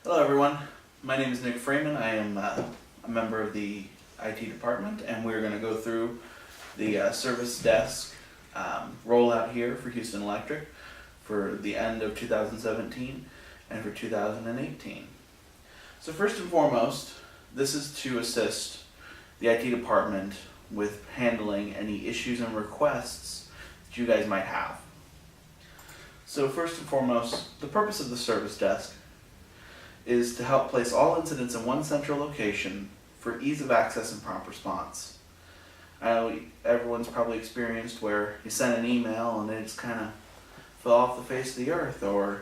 Hello everyone, my name is Nick Freeman. I am a member of the IT department, and we're going to go through the service desk rollout here for Houston Electric for the end of 2017 and for 2018. So first and foremost, this is to assist the IT department with handling any issues and requests that you guys might have. So first and foremost, the purpose of the service desk is to help place all incidents in one central location for ease of access and prompt response. I know everyone's probably experienced where you send an email and it just kind of fell off the face of the earth, or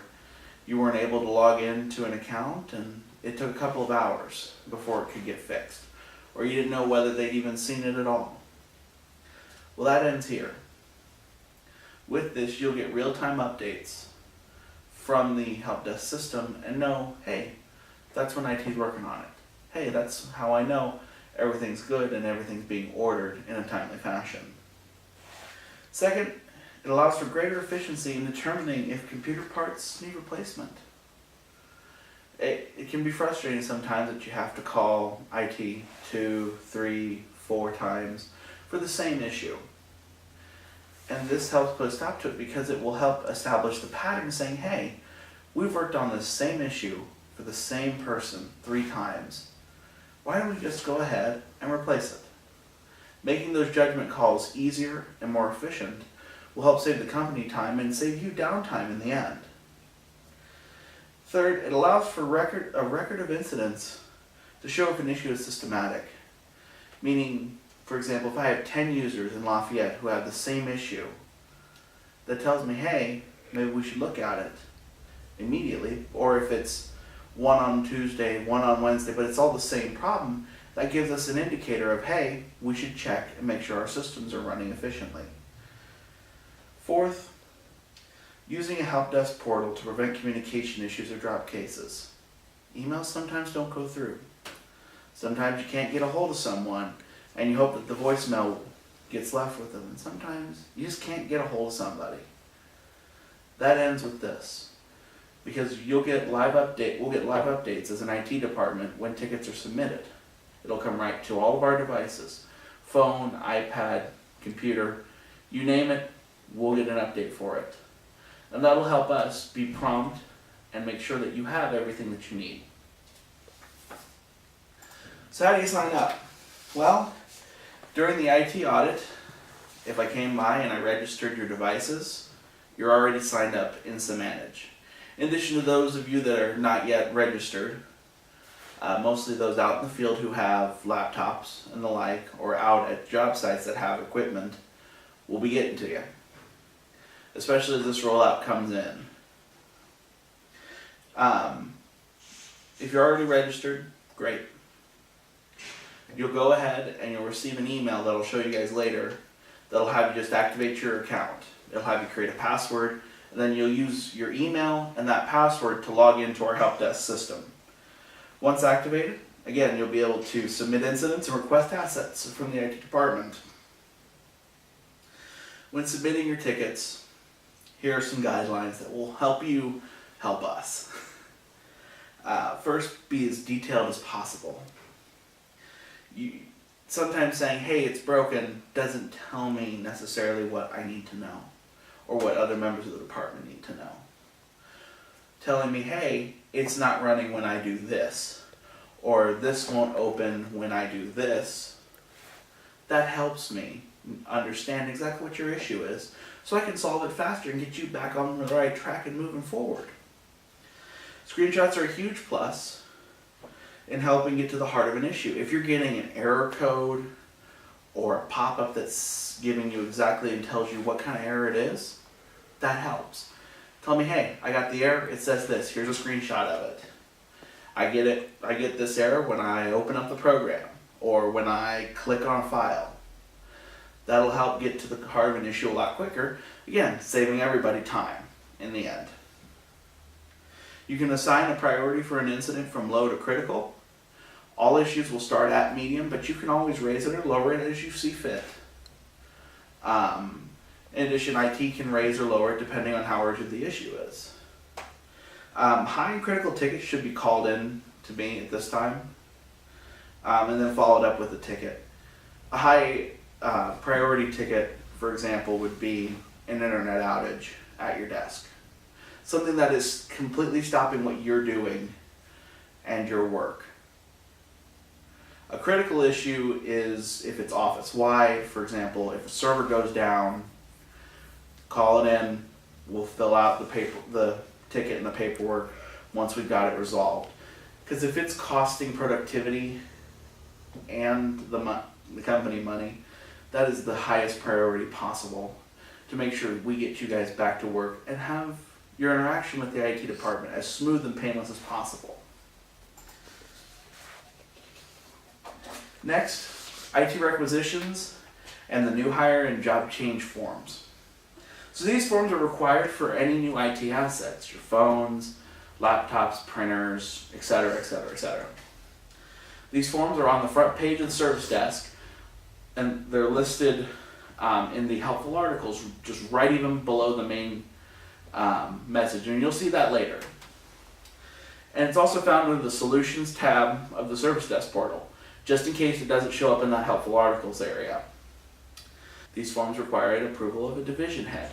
you weren't able to log into an account and it took a couple of hours before it could get fixed, or you didn't know whether they'd even seen it at all. Well, that ends here. With this, you'll get real-time updates from the help desk system and know, hey, that's when IT's working on it. Hey, that's how I know everything's good and everything's being ordered in a timely fashion. Second, it allows for greater efficiency in determining if computer parts need replacement. It can be frustrating sometimes that you have to call IT 2, 3, 4 times for the same issue. And this helps put a stop to it because it will help establish the pattern saying, hey, we've worked on this same issue for the same person 3 times. Why don't we just go ahead and replace it? Making those judgment calls easier and more efficient will help save the company time and save you downtime in the end. Third, it allows for a record of incidents to show if an issue is systematic. Meaning, for example, if I have 10 users in Lafayette who have the same issue, that tells me, hey, maybe we should look at it immediately. Or if it's one on Tuesday, one on Wednesday, but it's all the same problem, that gives us an indicator of, hey, we should check and make sure our systems are running efficiently. Fourth, using a help desk portal to prevent communication issues or drop cases. Emails sometimes don't go through. Sometimes you can't get a hold of someone and you hope that the voicemail gets left with them, and sometimes you just can't get a hold of somebody. That ends with this, because we'll get live updates as an IT department when tickets are submitted. It'll come right to all of our devices, phone, iPad, computer, you name it, we'll get an update for it. And that'll help us be prompt and make sure that you have everything that you need. So how do you sign up? Well, during the IT audit, if I came by and I registered your devices, you're already signed up in Manage. In addition to those of you that are not yet registered, mostly those out in the field who have laptops and the like, or out at job sites that have equipment, will be getting to you, especially as this rollout comes in. If you're already registered, great. You'll go ahead and you'll receive an email that'll show you guys later that'll have you just activate your account. It'll have you create a password, and then you'll use your email and that password to log into our help desk system. Once activated, again, you'll be able to submit incidents and request assets from the IT department. When submitting your tickets, here are some guidelines that will help you help us. First, be as detailed as possible. Sometimes saying, hey, it's broken, doesn't tell me necessarily what I need to know or what other members of the department need to know. Telling me, hey, it's not running when I do this, or this won't open when I do this, that helps me understand exactly what your issue is so I can solve it faster and get you back on the right track and moving forward. Screenshots are a huge plus in helping get to the heart of an issue. If you're getting an error code or a pop-up that's giving you exactly and tells you what kind of error it is, that helps. Tell me, hey, I got the error, it says this, here's a screenshot of it. I get this error when I open up the program or when I click on a file. That'll help get to the heart of an issue a lot quicker, again, saving everybody time in the end. You can assign a priority for an incident from low to critical. All issues will start at medium, but you can always raise it or lower it as you see fit. In addition, IT can raise or lower it depending on how urgent the issue is. High and critical tickets should be called in to me at this time, and then followed up with a ticket. A high priority ticket, for example, would be an internet outage at your desk. Something that is completely stopping what you're doing and your work. A critical issue is if it's office-wide, for example, if a server goes down, call it in, we'll fill out the ticket and the paperwork once we've got it resolved. Because if it's costing productivity and the company money, that is the highest priority possible to make sure we get you guys back to work and have your interaction with the IT department as smooth and painless as possible. Next, IT requisitions and the new hire and job change forms. So these forms are required for any new IT assets, your phones, laptops, printers, etc., etc., etc. These forms are on the front page of the service desk, and they're listed in the helpful articles, just right even below the main message, and you'll see that later. And it's also found under the Solutions tab of the Service Desk portal, just in case it doesn't show up in that helpful articles area. These forms require an approval of a division head.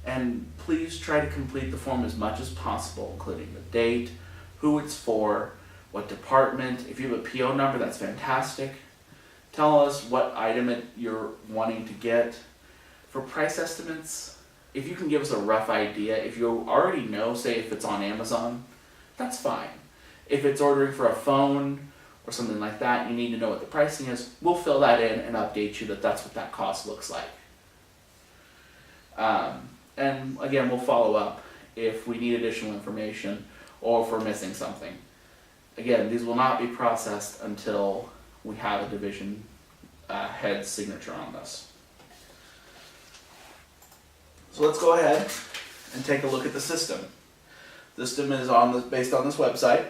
And please try to complete the form as much as possible, including the date, who it's for, what department. If you have a PO number, that's fantastic. Tell us what item you're wanting to get. For price estimates, if you can give us a rough idea, if you already know, say if it's on Amazon, that's fine. If it's ordering for a phone or something like that, you need to know what the pricing is, we'll fill that in and update you that that's what that cost looks like. And again, we'll follow up if we need additional information or if we're missing something. Again, these will not be processed until we have a division head's signature on this. So let's go ahead and take a look at the system. The system is based on this website.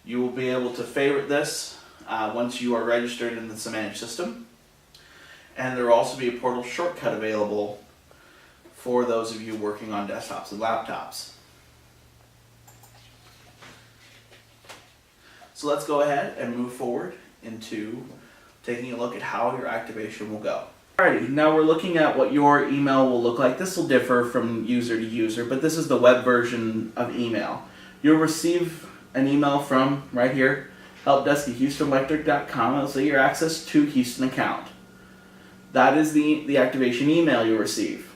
You will be able to favorite this once you are registered in the Samanage system. And there will also be a portal shortcut available for those of you working on desktops and laptops. So let's go ahead and move forward into taking a look at how your activation will go. Alrighty, now we're looking at what your email will look like. This will differ from user to user, but this is the web version of email. You'll receive an email from, right here, helpdesk@HustonElectric.com. It'll say your access to Huston account. That is the activation email you'll receive.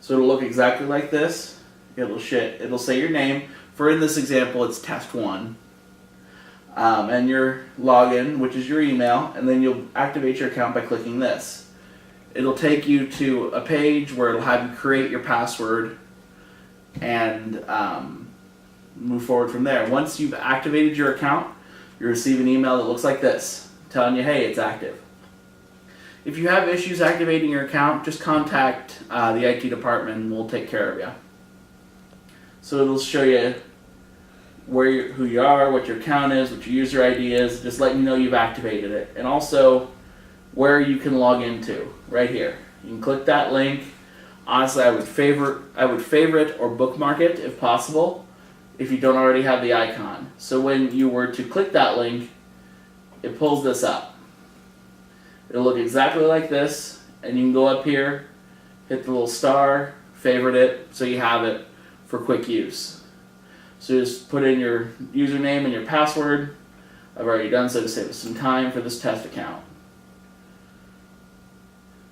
So it'll look exactly like this. It'll say your name. For in this example, it's test 1. And your login, which is your email, and then you'll activate your account by clicking this. It'll take you to a page where it'll have you create your password and move forward from there. Once you've activated your account, you'll receive an email that looks like this, telling you, hey, it's active. If you have issues activating your account, just contact the IT department and we'll take care of you. So it'll show you who you are, what your account is, what your user ID is, just letting you know you've activated it. And also where you can log into, right here. You can click that link. Honestly, I would favorite or bookmark it if possible, if you don't already have the icon. So when you were to click that link, it pulls this up. It'll look exactly like this, and you can go up here, hit the little star, favorite it, so you have it for quick use. So just put in your username and your password. I've already done so to save us some time for this test account.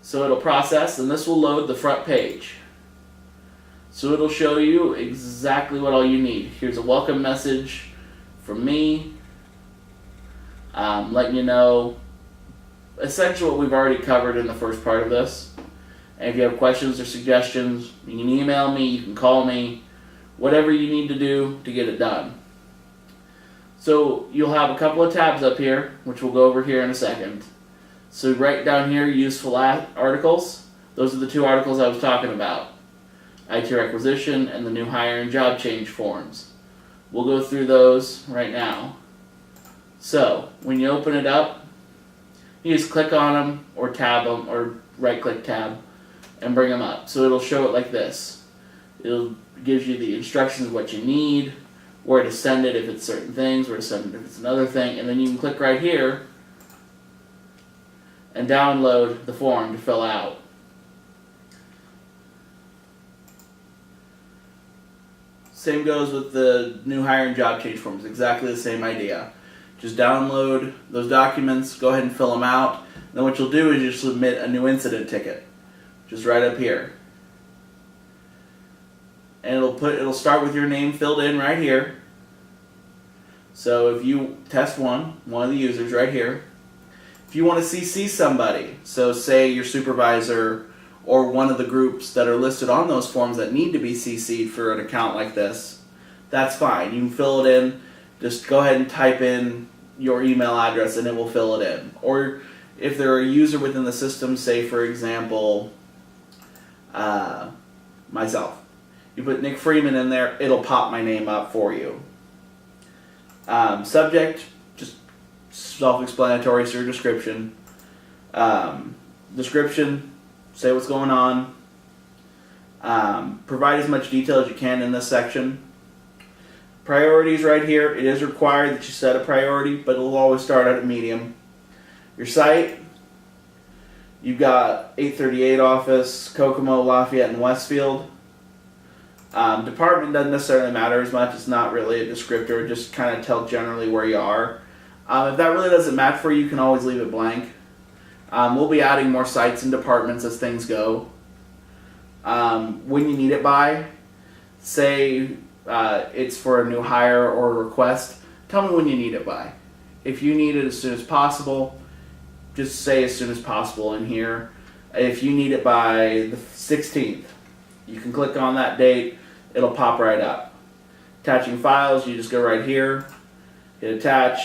So it'll process, and this will load the front page. So it'll show you exactly what all you need. Here's a welcome message from me, letting you know essentially what we've already covered in the first part of this. And if you have questions or suggestions, you can email me, you can call me, whatever you need to do to get it done. So you'll have a couple of tabs up here, which we'll go over here in a second. So right down here, useful articles. Those are the 2 articles I was talking about. IT requisition and the new hire and job change forms. We'll go through those right now. So when you open it up, you just click on them or tab them or right click tab and bring them up. So it'll show it like this. It'll gives you the instructions of what you need, where to send it if it's certain things, where to send it if it's another thing, and then you can click right here and download the form to fill out. Same goes with the new hire and job change forms, exactly the same idea. Just download those documents, go ahead and fill them out. Then what you'll do is you submit a new incident ticket, just right up here. And it'll start with your name filled in right here. So if you test one of the users right here, if you want to CC somebody, so say your supervisor or one of the groups that are listed on those forms that need to be CC'd for an account like this, that's fine. You can fill it in. Just go ahead and type in your email address and it will fill it in. Or if they're a user within the system, say for example, myself. You put Nick Freeman in there, it'll pop my name up for you. Subject, just self-explanatory, so your description. Description, say what's going on. Provide as much detail as you can in this section. Priorities right here, it is required that you set a priority, but it'll always start at a medium. Your site, you've got 838 office, Kokomo, Lafayette, and Westfield. Department doesn't necessarily matter as much. It's not really a descriptor. Just kind of tell generally where you are. If that really doesn't match for you, you can always leave it blank. We'll be adding more sites and departments as things go. When you need it by, say it's for a new hire or a request, tell me when you need it by. If you need it as soon as possible, just say as soon as possible in here. If you need it by the 16th, you can click on that date, it'll pop right up. Attaching files, you just go right here, hit attach,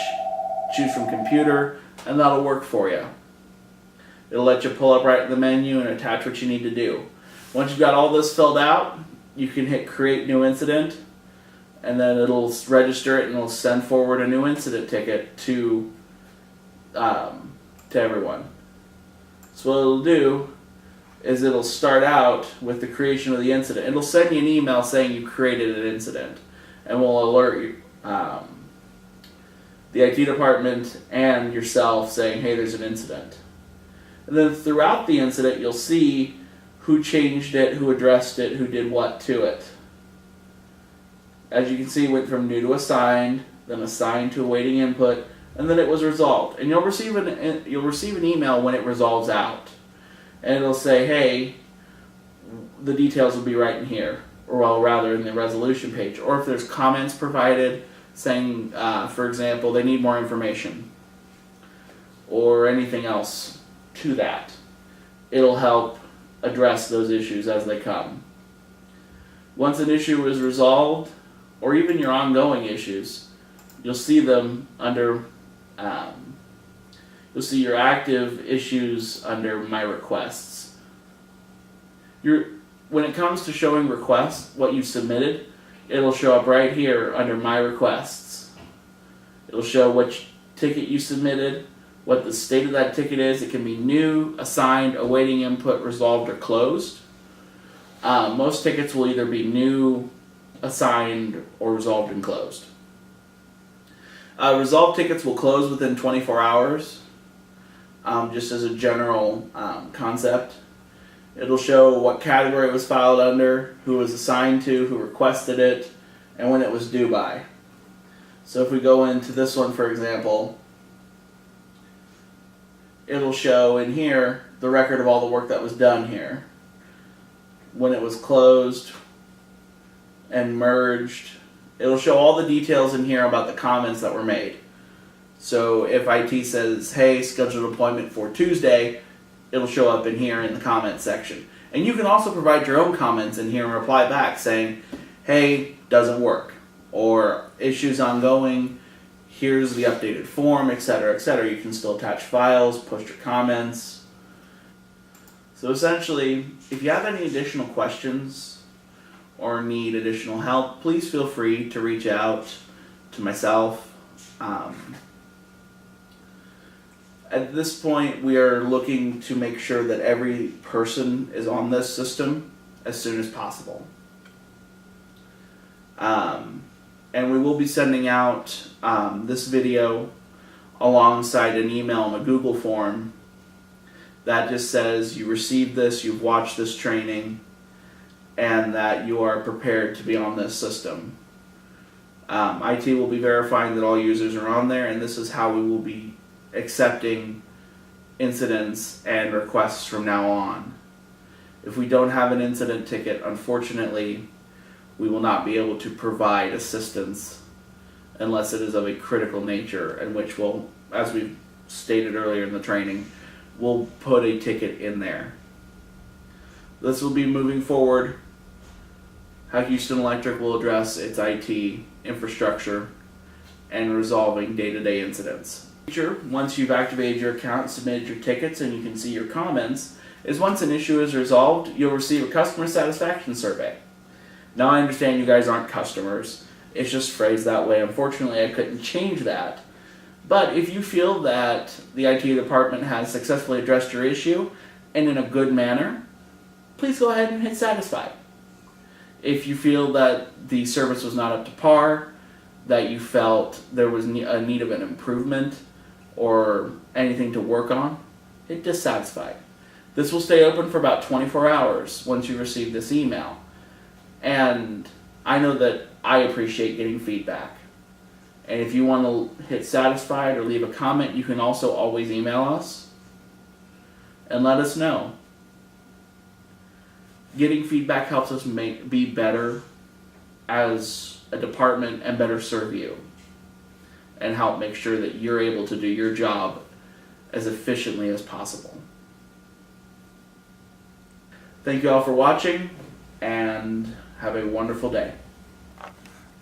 choose from computer, and that'll work for you. It'll let you pull up right in the menu and attach what you need to do. Once you've got all this filled out, you can hit create new incident, and then it'll register it and it'll send forward a new incident ticket to everyone. So what it'll do is it'll start out with the creation of the incident. It'll send you an email saying you created an incident, and will alert you, the IT department and yourself saying, hey, there's an incident. And then throughout the incident, you'll see who changed it, who addressed it, who did what to it. As you can see, it went from new to assigned, then assigned to awaiting input, and then it was resolved. And you'll receive an email when it resolves out. And it'll say, hey, the details will be right in here, or well, rather in the resolution page. Or if there's comments provided saying, for example, they need more information, or anything else to that, it'll help address those issues as they come. Once an issue is resolved, or even your ongoing issues, you'll see them under you'll see your active issues under My Requests. When it comes to showing requests, what you've submitted, it'll show up right here under My Requests. It'll show which ticket you submitted, what the state of that ticket is. It can be new, assigned, awaiting input, resolved, or closed. Most tickets will either be new, assigned, or resolved and closed. Resolved tickets will close within 24 hours. Just as a general concept. It'll show what category it was filed under, who it was assigned to, who requested it, and when it was due by. So if we go into this one, for example, it'll show in here the record of all the work that was done here, when it was closed and merged. It'll show all the details in here about the comments that were made. So if IT says, hey, scheduled appointment for Tuesday, it'll show up in here in the comment section. And you can also provide your own comments in here and reply back saying, hey, doesn't work, or issues ongoing, here's the updated form, etc., etc. You can still attach files, post your comments. So essentially, if you have any additional questions or need additional help, please feel free to reach out to myself. At this point, we are looking to make sure that every person is on this system as soon as possible. And we will be sending out this video alongside an email and a Google form that just says you received this, you've watched this training, and that you are prepared to be on this system. IT will be verifying that all users are on there, and this is how we will be accepting incidents and requests from now on. If we don't have an incident ticket, unfortunately, we will not be able to provide assistance unless it is of a critical nature, in which we'll, as we stated earlier in the training, we'll put a ticket in there. This will be moving forward how Huston Electric will address its IT infrastructure and resolving day-to-day incidents. Once you've activated your account, submitted your tickets, and you can see your comments, is once an issue is resolved, you'll receive a customer satisfaction survey. Now I understand you guys aren't customers, it's just phrased that way. Unfortunately, I couldn't change that. But if you feel that the IT department has successfully addressed your issue and in a good manner, please go ahead and hit satisfied. If you feel that the service was not up to par, that you felt there was a need of an improvement or anything to work on, hit dissatisfied. This will stay open for about 24 hours once you receive this email. And I know that I appreciate getting feedback. And if you want to hit satisfied or leave a comment, you can also always email us and let us know. Getting feedback helps us be better as a department and better serve you, and help make sure that you're able to do your job as efficiently as possible. Thank you all for watching, and have a wonderful day.